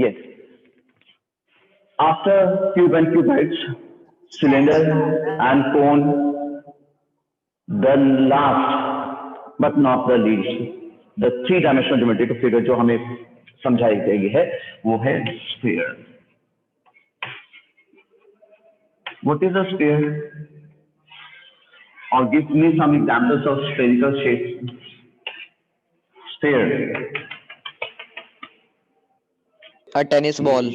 Yes. After cube and cuboids, cylinder and cone, the last but not the least, the three-dimensional geometric figure जो हमें समझाई गई है वो है sphere. What is a sphere? Or give me some examples of spherical shapes. Sphere. A tennis ball.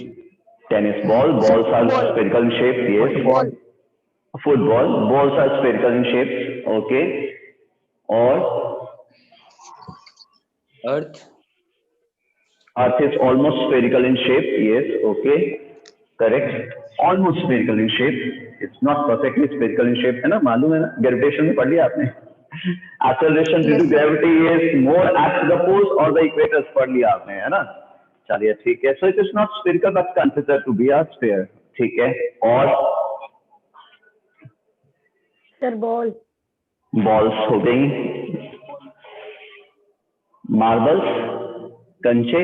Tennis ball. Balls are spherical in shape. Yes. Football. Football. Balls are spherical in shape. Okay. Or Earth. Earth is almost spherical in shape. Yes. Okay. Correct. Almost spherical in shape. It's not perfectly spherical in shape. है ना? मालूम है ना? Gravitation में पढ़ लिया आपने? Acceleration due to gravity is more apt to the poles or the equators पढ़ लिया आपने, है ना? चलिए ठीक है. So it is not spherical but considered to be a sphere. ठीक है. और Sir, ball. balls हो गई. Marbles, कंचे,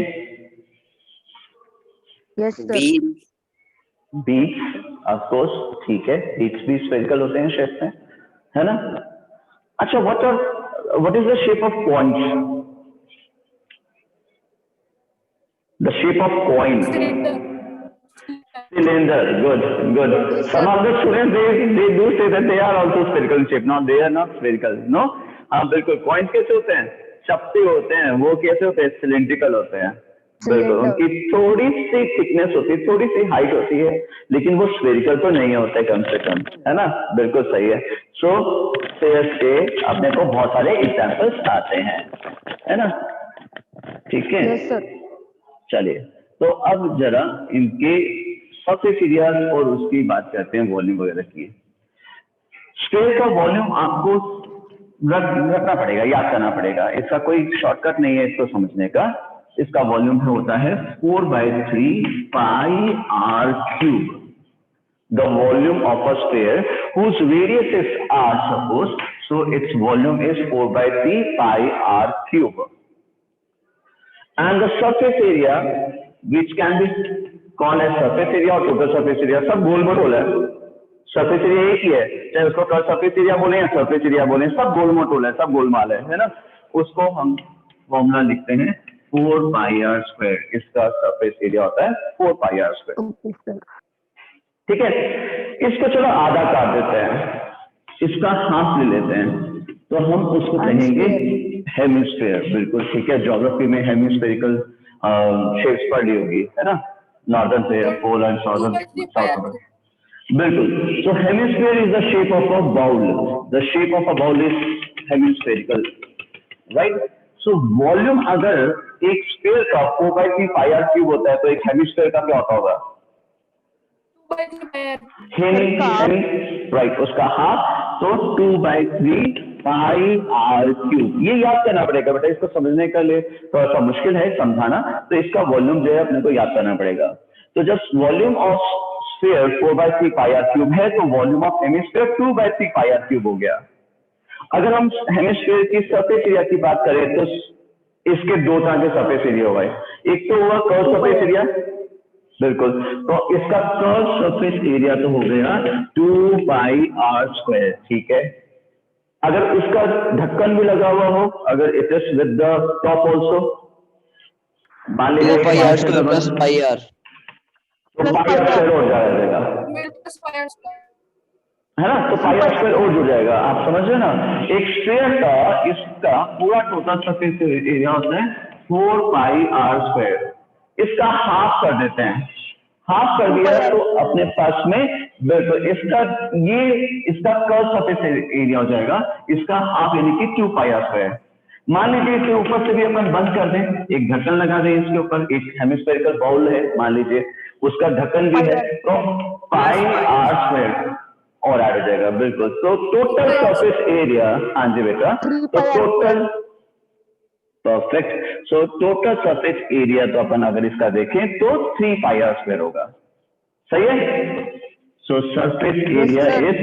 Yes, sir. Beam. beads, of course. ठीक है. beads भी spherical होते हैं शेप में, है ना? अच्छा, what is the shape of coins? The shape of coin. Cylinder. Good. Some of the students they do say that they are also spherical in shape. No, they are not spherical. No. हाँ बिल्कुल. Coins कैसे होते हैं? चपटे होते हैं. वो कैसे होते हैं? Cylindrical होते हैं. बिल्कुल. उनकी थोड़ी सी थिकनेस होती है, थोड़ी सी हाइट होती है, लेकिन वो स्फेरिकल तो नहीं होते कम से कम, है ना? बिल्कुल सही है. सो स्फेयर से अपने को बहुत सारे एग्जांपल्स आते हैं, है ना? ठीक है. Yes, sir. चलिए, तो अब जरा इनके सरफेस एरिया और उसकी बात करते हैं, वॉल्यूम वगैरह की. स्फेयर का वॉल्यूम आपको रखना पड़ेगा, याद करना पड़ेगा. इसका कोई शॉर्टकट नहीं है इसको समझने का. इसका वॉल्यूम होता है 4/3 pi r cube. The volume of a sphere whose radius is r, suppose, so its volume is 4/3 pi r cube. And the surface area, which can be called as surface area or total surface area, सब गोल मटोल है. Surface area एक ही है, चाहे उसको surface area बोले या surface area बोले, सब गोल मटोल है, सब गोलमाल है ना? उसको हम फॉर्मूला लिखते हैं 4 पाई आर स्क्वायर. इसका सरफेस एरिया होता है 4 pi r square. Okay, sir. ठीक है. इसको चलो आधा काट देते हैं, इसका हाफ ले लेते हैं, तो हम उसको कहेंगे हेमिस्फीयर. बिल्कुल ठीक है. ज्योग्राफी में हेमिस्फेरिकल शेप्स पढ़ी होगी, है ना? Northern pole and south. बिल्कुल. So hemisphere is the shape of a bowl. The shape of a bowl is hemispherical, right? So volume अगर एक स्फीयर का 4/3 पाई आर क्यूब होता है, तो एक हेमिस्फीयर का क्या होता होगा? राइट. उसका हाफ, तो 2/3 पाई आर क्यूब. ये याद करना पड़ेगा बेटा. इसको समझने के लिए थोड़ा सा मुश्किल है समझाना, तो इसका वॉल्यूम जो है अपने को याद करना पड़ेगा. तो जब volume of sphere 4/3 pi r cube है, तो volume of hemisphere 2/3 pi r cube हो गया. अगर हम हेमिस्फीयर की सरफेस एरिया की बात करें, तो इसके दो तरह के सरफेस एरिया हुआ है. एक तो हुआ कर्व सरफेस एरिया. बिल्कुल. तो इसका कर्व सरफेस एरिया तो हो गया 2 पाई आर स्क्वायर. ठीक है. अगर उसका ढक्कन भी लगा हुआ हो, अगर it is with the top also, मान लीजिए 2 pi r square plus pi r. तो पाई आर स्क्वायर हो जाएगा, है ना? तो पाई आर स्क्वायर और जुड़ जाएगा. आप समझ रहे ना? एक स्फीयर का इसका पूरा टोटल सरफेस एरिया होता है 4 पाई आर स्क्वायर. इसका हाफ कर देते हैं. हाफ कर दिया तो अपने पास में बिल्कुल इसका कर्व सरफेस एरिया हो जाएगा. इसका हाफ यानी कि 2 पाई आर स्क्वायर. मान लीजिए इसके ऊपर से भी अपन बंद कर दें, एक ढक्कन लगा दें इसके ऊपर. एक हेमिस्फेरिकल बाउल है मान लीजिए, उसका ढक्कन भी है, तो पाई आर स्क्वायर और ऐड हो जाएगा. बिल्कुल. तो टोटल सरफेस एरिया, हाँ जी बेटा, तो total perfect. So total surface area तो अपन अगर इसका देखें तो 3 पाई आर स्क्वायर होगा. सही है? So surface area is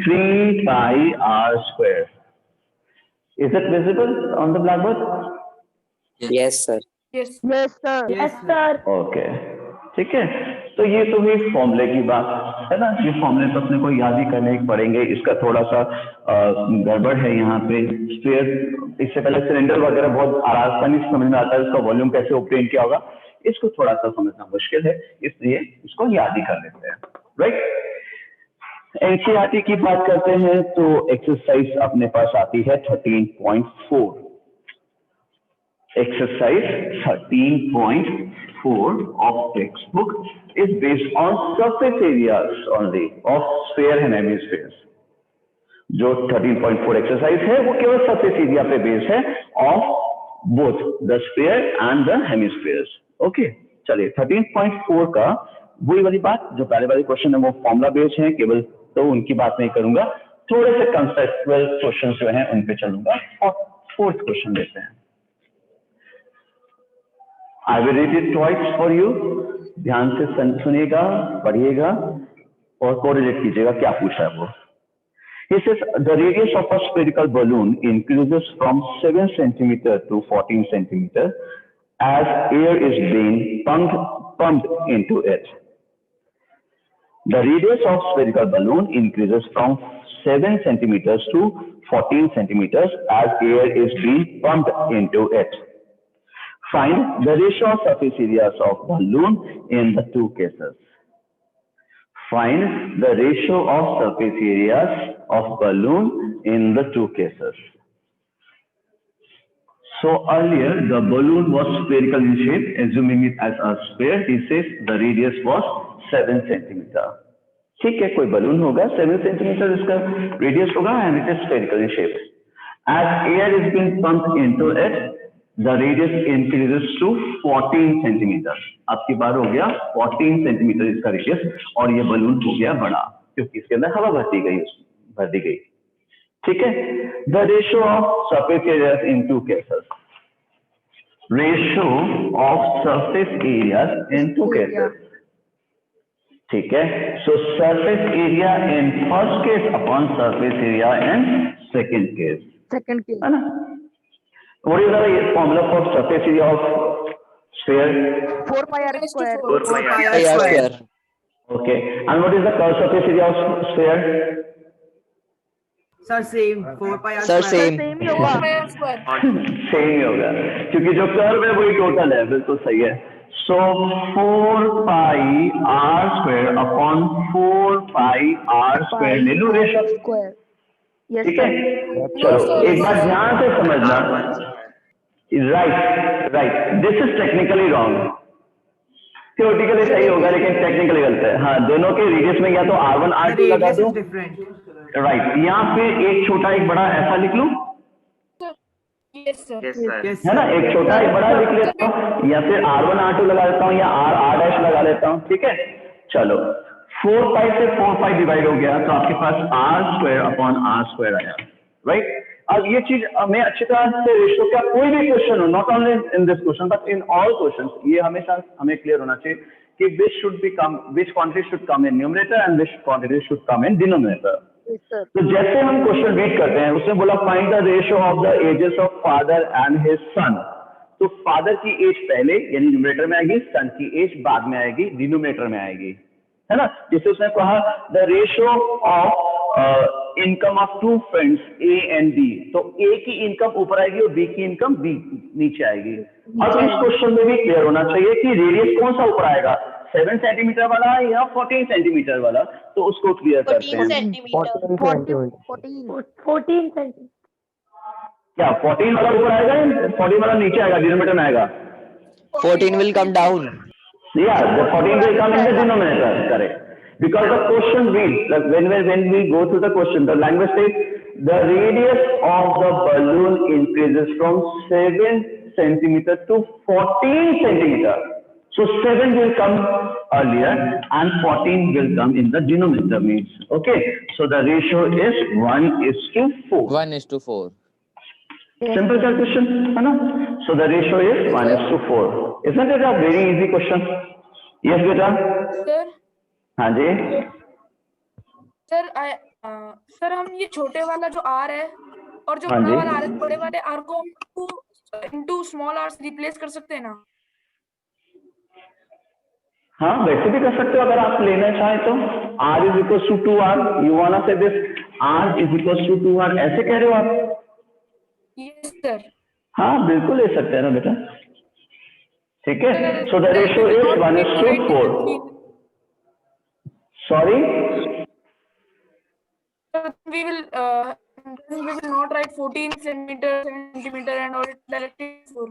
3 pi r square. Is it visible on the blackboard? Yes, sir. Yes, sir. Yes, sir. Okay. ठीक है, तो ये तो हुई फॉर्मूले की बात, है ना। ये फॉर्मूले तो अपने को याद ही करने पड़ेंगे। इसका थोड़ा सा गड़बड़ है यहाँ पे। स्फीयर, इससे पहले सिलेंडर वगैरह बहुत आसानी से समझ में आता है, इसका वॉल्यूम कैसे ऑब्टेन किया होगा, इसको थोड़ा सा समझना मुश्किल है, इसलिए इसको याद ही कर लेते हैं, राइट। एनसीईआरटी की बात करते हैं तो एक्सरसाइज अपने पास आती है 13.4। Exercise 13.4 of textbook is based on surface areas only of sphere and hemispheres. जो 13.4 एक्सरसाइज है वो केवल सरफेस एरिया पे बेस्ड है of both the sphere and the hemispheres. Okay, चलिए 13.4 का वही वाली बात, जो पहले वाले क्वेश्चन है वो फॉर्मूला बेस्ड है केवल, तो उनकी बात नहीं करूंगा। थोड़े से कंसेप्चुअल क्वेश्चन जो हैं उन पे चलूंगा और फोर्थ क्वेश्चन लेते हैं। I will read it twice for you. ध्यान से सुनिएगा, पढ़िएगा और कोरिलेट कीजिएगा क्या पूछा है वो। He says the radius of a spherical balloon increases from 7 centimeter to 14 centimeter as air is being pumped into it. The radius of spherical balloon increases from 7 centimeters to 14 centimeters as air is being pumped into it. Find the ratio of surface areas of balloon in the two cases. Find the ratio of surface areas of balloon in the two cases. So earlier the balloon was spherical in shape, assuming it as a sphere. He says the radius was 7 centimeter. ठीक है, कोई balloon होगा 7 centimetre इसका radius होगा and it is spherical in shape. As air is being pumped into it, the radius increases to 14 centimeters. आपकी बार हो गया 14 centimetre इसका रेडियस और ये बलून हो गया बड़ा क्योंकि इसके अंदर हवा भर दी गई। ठीक है, the ratio of surface areas in two cases. Ratio of surface areas in two cases. ठीक है, so surface area in first case upon surface area in second case. Second case. है ना? What is the formula for surface area of sphere? 4 pi r square. 4 pi r pi r square. square. Okay, and what is the curved surface area of sphere? Sir, same 4 pi r Sir, square. same. Same ही होगा. Same ही होगा क्योंकि जो curve है वही total है, बिल्कुल सही है। So 4 pi r square upon 4 pi r square ले लूं रेशो, Square. Yes ठीक sir. है। चलो एक बार ध्यान से समझना, right, this is technically wrong. Theoretically सही होगा लेकिन टेक्निकली गलत है। हाँ, दोनों के रेडियस में या तो R1 The R2 लगा radius दो, is different. राइट, या फिर एक छोटा एक बड़ा ऐसा लिख लूं, Yes, sir. Yes, है ना, एक छोटा एक बड़ा लिख लेता हूँ या फिर R1 R2 लगा लेता हूँ या R डैश लगा लेता हूँ। ठीक है, चलो 4 पाई से 4 पाई डिवाइड हो गया तो आपके पास R square upon R square आया, राइट। अब ये चीज हमें अच्छी तरह से रेशियो का कोई भी क्वेश्चन हो, not only in this question but in all questions, ये हमेशा हमें क्लियर होना चाहिए कि which quantity should come in numerator and which quantity should come in denominator. Yes sir. तो जैसे हम क्वेश्चन रीड करते हैं उसमें बोला find the ratio of the ages of father and his son. तो फादर की एज पहले यानी न्यूमरेटर में आएगी, सन की एज बाद में आएगी, डिनोमिनेटर में आएगी, है ना। जिससे उसने कहा the ratio of income of two friends A and B, तो ए की इनकम ऊपर आएगी और बी की इनकम बी नीचे आएगी। अब इस क्वेश्चन में भी क्लियर होना चाहिए कि रेडियस कौन सा ऊपर आएगा, 7 सेंटीमीटर वाला या 14 सेंटीमीटर वाला, तो उसको क्लियर करते 14 हैं। centimeter. 14 centimeter. क्या 14 वाला ऊपर आएगा या 14 वाला नीचे आएगा, डिनोमिनेटर में आएगा? 14 will come down. Yeah, the 14 will come in the denominator, correct. Because the question reads, like when we go through the question, the language says the radius of the balloon increases from 7 centimeter to 14 centimeter. So 7 will come earlier and 14 will come in the denominator means. Okay, so the ratio is 1:4. 1:4. Simple calculation, है ना? So the ratio is 1:4. Isn't it a very easy question? Yes, बेटा? Sir, हाँ जी। Sir हम ये छोटे वाला जो R है और जो हाँ बड़ा जी। वाला R है, बड़े वाले R को हम into small r से रिप्लेस कर सकते हैं ना? हाँ वैसे भी कर सकते हो अगर आप लेना चाहें तो। r is equal to 2r, you want say this r is equal to 2r, ऐसे कह रहे हो आप? Yes, sir. हाँ बिल्कुल ले सकते हैं ना बेटा, ठीक है। So the ratio is 1:4। Sorry, We will not write 14 centimeter, 7 centimeter and all directly 4.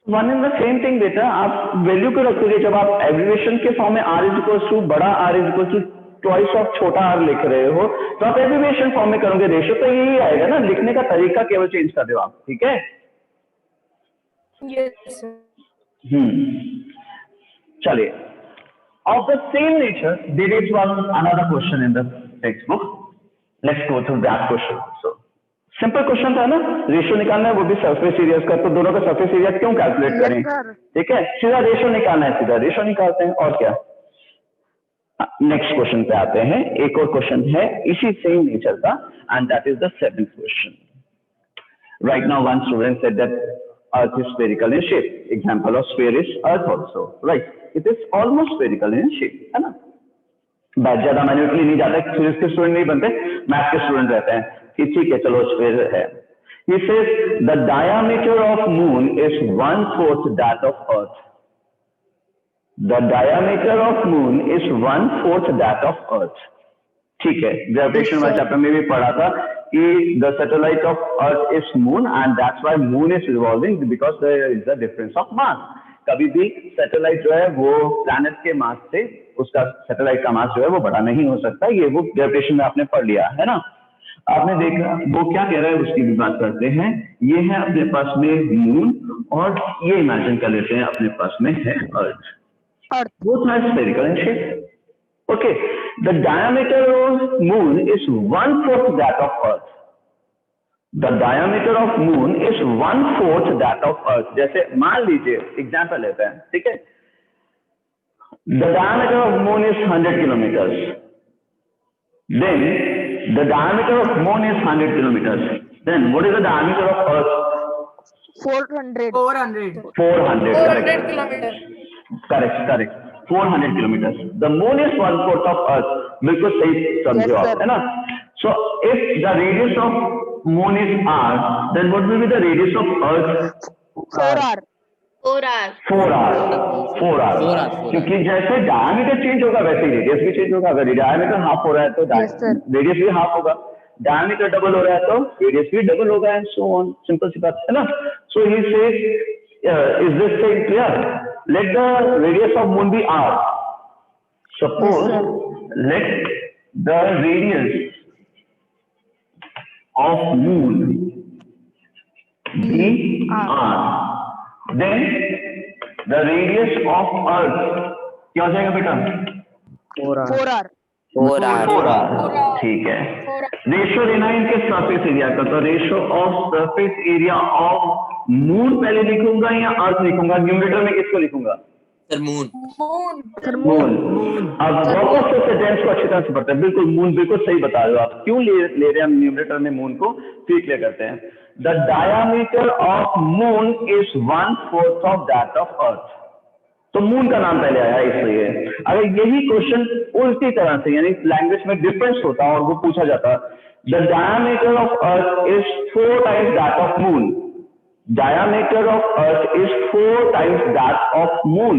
One in the same thing बेटा, आप वैल्यू को रखोगे जब आप एब्रिविएशन के फॉर्म में r इज इक्वल टू बड़ा r is equal to twice of छोटा r लिख रहे हो, तो आप एब्रिविएशन फॉर्म में करोगे, रेशियो तो यही आएगा ना, लिखने का तरीका केवल चेंज कर दो आप, ठीक है। Yes, sir. चलिए, of the same nature there is one another question in the text book, let's go through that question also. Simple question था ना, रेशियो निकालना है वो भी सरफेस एरिया का, तो दोनों का सरफेस एरिया क्यों कैलकुलेट Yes, करें, sir. ठीक है, सीधा रेशियो निकालना है, सीधा रेशियो निकालते हैं और क्या। नेक्स्ट क्वेश्चन पे आते हैं, एक और क्वेश्चन है इसी सेम नेचर का, and that is the 7th question. Right now one student said that earth is spherical in shape, example of sphere is earth also, right, it is almost spherical in shape, है ना। बात ज्यादा manually नहीं जाता, physics के student नहीं बनते, math के स्टूडेंट रहते हैं कि ठीक है चलो स्फीयर है। He says the diameter of moon is 1/4 that of earth. The diameter of moon is 1/4 that of earth. ठीक है, ग्रेविटेशन वाले चैप्टर में भी पढ़ा था कि the satellite of earth is moon and that's why moon is revolving because there is a difference of mass. कभी भी सैटेलाइट जो है वो प्लैनेट के मास से, उसका सैटेलाइट का मास जो है वो बड़ा नहीं हो सकता, ये वो ग्रेविटेशन में आपने पढ़ लिया है ना। आपने देखा वो क्या कह रहा है उसकी भी बात करते हैं। ये है अपने पास में मून और ये इमेजिन कर लेते हैं अपने पास में है earth. Both are spherical in shape. Okay, the diameter of moon is 1/4 that of earth. The diameter of moon is 1/4 that of earth. जैसे मान लीजिए एग्जाम्पल लेते हैं, ठीक है, the diameter of moon is 100 kilometres, then the diameter of moon is 100 kilometers. Then what is the diameter of earth? 400. 400, 400 kilometers. correct 400 kilometers. The moon is 1/4 of earth. बिल्कुल सही समझो आप, है ना। So if the radius of moon is r, then what will be the radius of earth? 4R. 4 are, क्योंकि जैसे diameter change होगा वैसे रेडियस भी चेंज होगा। अगर डायमीटर हाफ हो रहा है तो रेडियस भी हाफ होगा, डायमीटर डबल हो रहा है तो रेडियस भी डबल होगा, एंड सो ऑन। सिंपल सी बात है ना। So he says is this thing clear? Let the radius of moon be r. Suppose let the radius of moon be r, then the radius of earth क्या हो जाएगा बेटा? 4R. 4R. ठीक है। रेशियो लेना है इनके सरफेस एरिया का, तो ratio of surface area of moon पहले लिखूंगा या अर्थ लिखूंगा? न्यूमरेटर में किसको लिखूंगा? Sir moon. मून। अब वर्क ऑफ सेंटेंस को अच्छी तरह से पढ़ते हैं। बिल्कुल मून, बिल्कुल सही बता रहे हो आप। क्यों ले रहे हैं हम न्यूमरेटर में मून को? ठीक क्लियर करते हैं। The diameter of moon is 1/4 of that of earth. तो मून का नाम पहले आया इसलिए। अगर यही क्वेश्चन उल्टी तरह से यानी लैंग्वेज में डिफरेंस होता और वो पूछा जाता, the diameter of earth is 4 times that of moon. Diameter of earth is 4 times that of moon.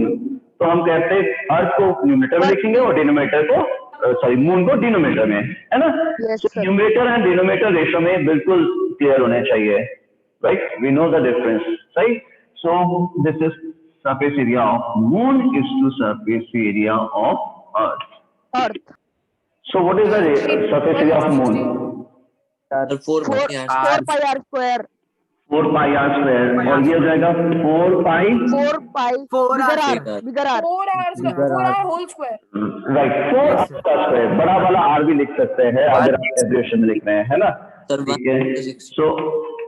तो हम कहते हैं अर्थ को न्यूमरेटर में लिखेंगे और डिनोमिनेटर को मून को डिनोमिनेटर में, है ना। न्यूमरेटर एंड डिनोमिनेटर रेशियो में बिल्कुल क्लियर होने चाहिए, right? We know the difference, right? So this is surface area of moon is to surface area of earth. So what is the surface area of moon? 4 pi r square. 4 pi r square, और ये हो जाएगा 4 pi bigger r. 4R whole square. Right, 4r square। बड़ा वाला r भी लिख सकते हैं अगर आप एब्रिविएशन में लिख रहे हैं, है ना। ठीक है, सो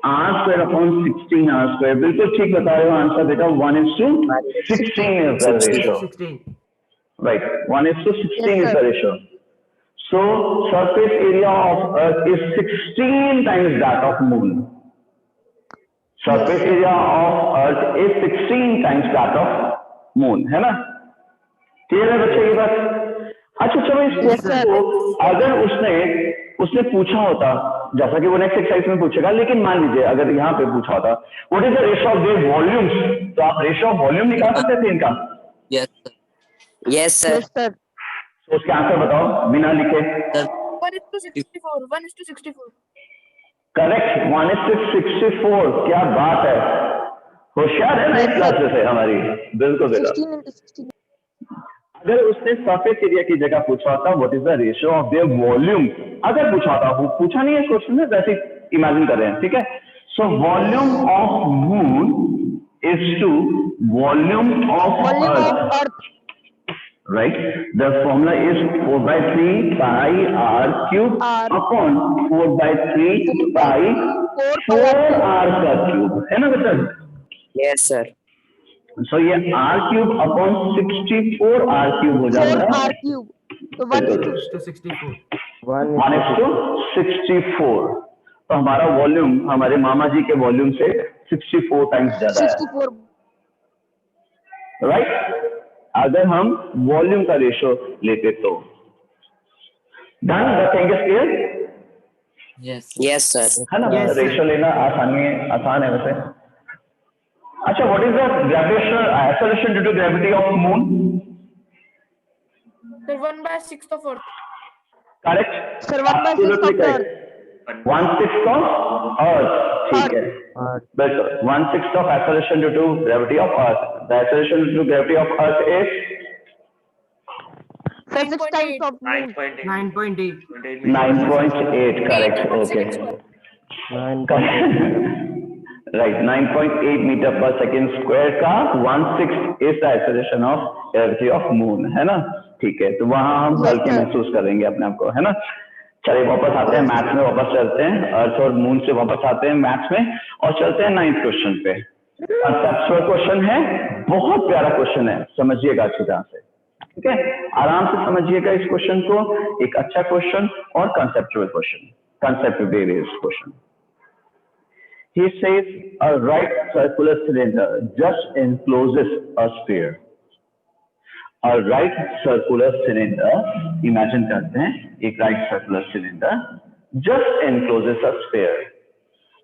r square upon 16r square। बिल्कुल ठीक बता रहे हो आंसर बेटा। 1:16 is the ratio, right? 1:16 is the ratio. So surface area of earth is 16 times that of moon. Surface area of earth is 16 times that of moon, है ना। Clear है बच्चे ये बात? अच्छा चलो इस क्वेश्चन को अगर उसने पूछा होता, जैसा कि वो नेक्स्ट एक्सरसाइज में पूछेगा, लेकिन मान लीजिए अगर यहाँ पे पूछा होता what is the ratio of their volumes, तो आप रेशियो ऑफ वॉल्यूम निकाल सकते थे इनका? Yes, sir. Yes, sir. Yes, sir. तो उसके आंसर बताओ बिना लिखे। Sir, 1:64. 1:64. करेक्ट, 1:64। क्या बात है, होशियार है ना इस क्लास से हमारी। बिल्कुल बेटा। 16 into 16. अगर उसने सरफेस एरिया की जगह पूछा होता what is the ratio of their volume, अगर पूछा होता, वो पूछा नहीं है क्वेश्चन में, वैसे इमेजिन कर रहे हैं, ठीक है। So volume of moon is to volume of Volume of earth, Earth. right? The formula is 4/3 pi r cube R. upon 4/3 pi 4 r का क्यूब, है ना बेटा? yes, sir. सो ये r cube upon 64 r cube हो 4 जाएगा, R cube. So 1:64. 1:64। तो हमारा volume हमारे मामा जी के वॉल्यूम से 64 टाइम्स ज्यादा है, 64. राइट? अगर हम वॉल्यूम का रेशियो लेते तो। Done, the thing is clear, Yes, sir. है ना? रेशियो लेना आसान है वैसे। अच्छा, what is the gravitational acceleration due to gravity of moon? Sir, 1/6 of Earth. Correct Sir, 1/6 of Earth. 1/6 of earth, ठीक है बिल्कुल। 1/6 of acceleration due to gravity of earth. The acceleration due to gravity of earth is Sir, 6 times of moon. 9.8. 9.8, correct, okay, right. 9.8 metre per second square का 1/6 is the acceleration of gravity of moon, है ना? ठीक है, तो वहां हम हल्के महसूस करेंगे अपने आप को, है ना? चलिए वापस आते हैं मैथ्स में, वापस चलते हैं अर्थ और मून से वापस आते हैं मैथ्स में और चलते हैं 9th क्वेश्चन पे। कंसेप्चुअल क्वेश्चन है, बहुत प्यारा क्वेश्चन है, समझिएगा अच्छी तरह से, ठीक है? आराम से समझिएगा इस क्वेश्चन को, एक अच्छा क्वेश्चन और conceptual question, concept based question. He says a right circular cylinder just encloses a sphere. A right circular cylinder, imagine करते हैं एक right circular cylinder just encloses a sphere.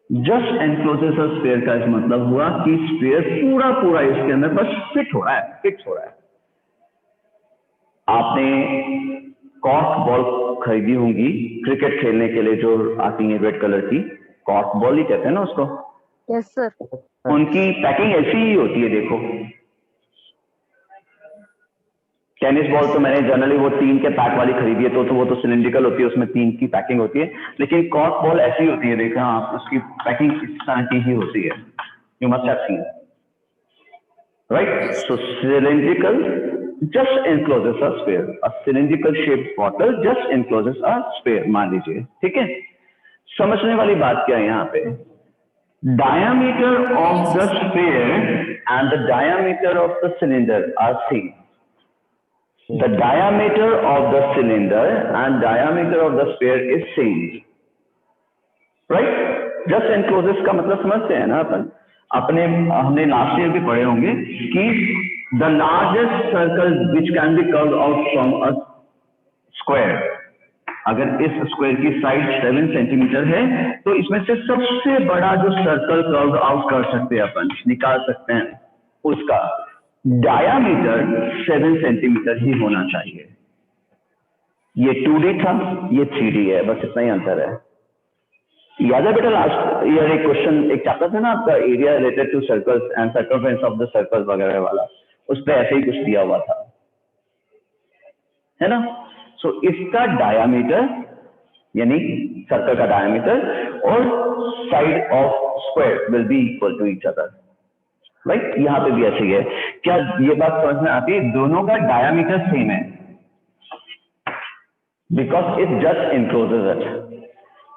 Just encloses a sphere का इस मतलब हुआ कि sphere पूरा इसके अंदर बस फिट हो रहा है, फिक्स हो रहा है। आपने कॉर्क बॉल खरीदी होंगी क्रिकेट खेलने के लिए, जो आती है रेड कलर की, कॉर्क बॉल ही कहते हैं ना उसको। Yes, sir. उनकी पैकिंग ऐसी ही होती है, देखो। टेनिस बॉल तो मैंने जनरली वो 3 के पैक वाली खरीदी है, तो वो तो सिलिंड्रिकल होती है, उसमें 3 की पैकिंग होती है, लेकिन कॉर्क बॉल ऐसी होती है, देखा आप, उसकी पैकिंग इस तरह की ही होती है। You must have seen, right? So cylindrical just encloses a sphere, a cylindrical shaped bottle just encloses a sphere, मान लीजिए, ठीक है? समझने वाली बात क्या है यहाँ पे? Diameter of the sphere and the diameter of the cylinder are same. The diameter of the cylinder and diameter of the sphere is same, right? Just encloses का मतलब समझते हैं ना अपने हमने लास्ट ईयर भी पढ़े होंगे कि the largest circle which can be curved out from a square, अगर इस स्क्वायर की साइड 7 सेंटीमीटर है, तो इसमें से सबसे बड़ा जो सर्कल कर्व आउट कर सकते हैं अपन, निकाल सकते हैं, उसका डायामीटर 7 सेंटीमीटर ही होना चाहिए। ये 2D था, ये 3D है, बस इतना ही अंतर है। याद है बेटा लास्ट ईयर एक क्वेश्चन, एक चैप्टर था ना आपका, area related to circles and circumference of the circle वगैरह वाला, उस पर ऐसे ही कुछ दिया हुआ था, है ना? सो इसका डायामीटर यानी सर्कल का डायामीटर और side of square will be equal to each other, right? यहाँ पे भी ऐसे ही है। क्या ये बात समझ में आती है? दोनों का डायामीटर सेम है बिकॉज इट जस्ट इनक्लोजेस इट।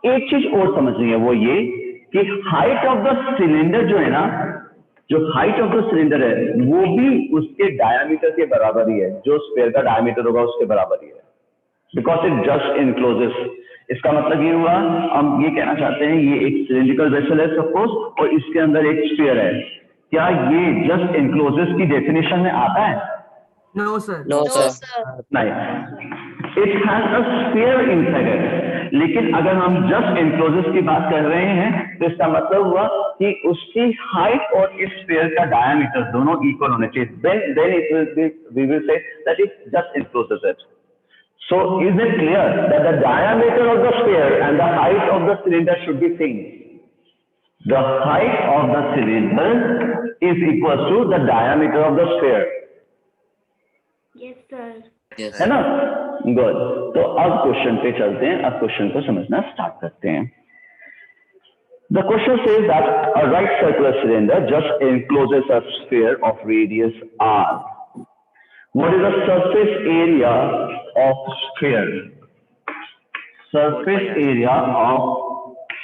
एक चीज और समझनी है, वो ये कि हाइट ऑफ द सिलेंडर जो है ना, जो हाइट ऑफ द सिलेंडर है वो भी उसके डायामीटर के बराबर ही है, जो स्फीयर का डायामीटर होगा उसके बराबर ही है, बिकॉज इट जस्ट इनक्लोजेस। इसका मतलब ये हुआ, हम ये कहना चाहते हैं ये एक सिलिंड्रिकल वेसल है सपोज, और इसके अंदर एक स्फीयर है, क्या ये जस्ट इनक्लोजेस की डेफिनेशन में आता है? No, sir. No, No, sir. sir. नहीं, it has a sphere inside it. लेकिन अगर हम जस्ट एनक्लोजर्स की बात कर रहे हैं तो इसका मतलब हुआ कि उसकी हाइट और इस स्फीयर का डायमीटर दोनों इक्वल होने चाहिए। then it will be, we will say that it just encloses it. So is it clear that the diameter of the sphere and the height of the cylinder should be same? The height of the cylinder is equal to the diameter of the sphere. Yes, sir. Yes. है ना? Good. तो अब question पे चलते हैं, अब question को समझना स्टार्ट करते हैं। The question says that a right circular cylinder just encloses a sphere of radius r. What is the surface area of sphere? Surface area of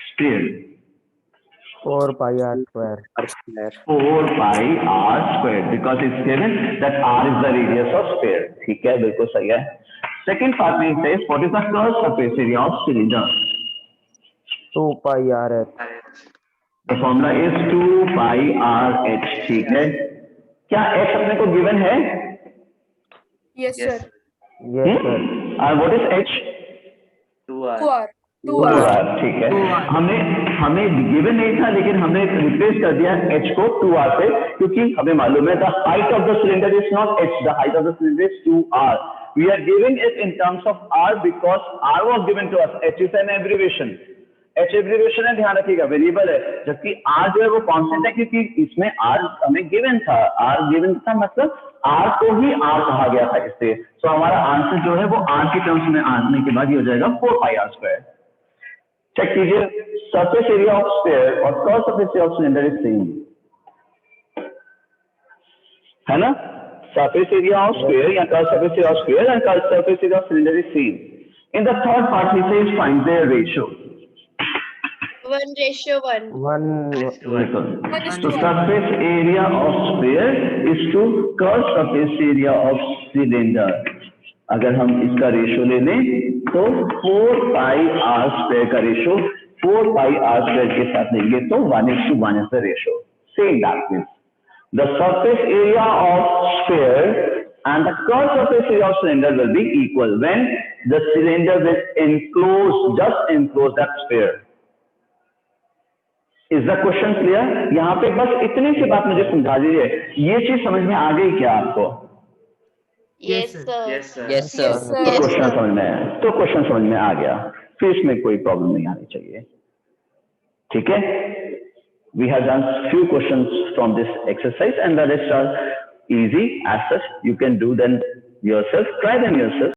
sphere. 4 pi r square. R square. 4 pi r square because it's given that r is the radius of sphere. ठीक है, बिल्कुल सही है। Second part में it says what is the curved surface area of cylinder? 2 pi r h. The formula is 2 pi r h। ठीक है, क्या h अपने को given है? Yes, sir. Yes, sir. And what is h? 2R. 2 r। ठीक है, हमें given नहीं था लेकिन हमने रिप्लेस कर दिया h को 2 r से, क्योंकि हमें मालूम है the height of the cylinder is not h, the height of the cylinder is 2 r। We are giving it in terms of r because r was given to us. h is an abbreviation, h abbreviation है, ध्यान रखिएगा, variable है, जबकि r जो है वो constant है क्योंकि इसमें r हमें गिवन था। r गिवन था मतलब r को ही r कहा गया था इससे। तो हमारा आंसर जो है वो r के टर्म्स में आने के बाद ये हो जाएगा 4 pi r स्क्वायर। चेक कीजिए, सरफेस एरिया ऑफ स्फीयर और curve surface area of cylinder is same, है ना? सरफेस एरिया ऑफ स्फीयर या curve surface area of sphere and curve surface area of cylinder is same. In the third part he says find their ratio. 1:1. 1 So surface area of sphere is to curved surface area of cylinder। अगर हम इसका ratio ले लें तो 4 pi r square का ratio 4 pi r square के साथ लेंगे तो 1:1 is the ratio। Same that means the surface area of sphere and the curved surface area of cylinder will be equal when the cylinder will just enclose that sphere। Is the question clear? यहाँ पे बस इतनी सी बात मुझे समझा दीजिए, ये चीज समझ में आ गई क्या आपको? Yes, sir. Yes, sir. तो क्वेश्चन समझ में आया, तो क्वेश्चन समझ में आ गया, फिर इसमें कोई प्रॉब्लम नहीं आनी चाहिए। ठीक है, we have done few questions from this exercise and the rest are easy as such, you can do them yourself, try them yourself।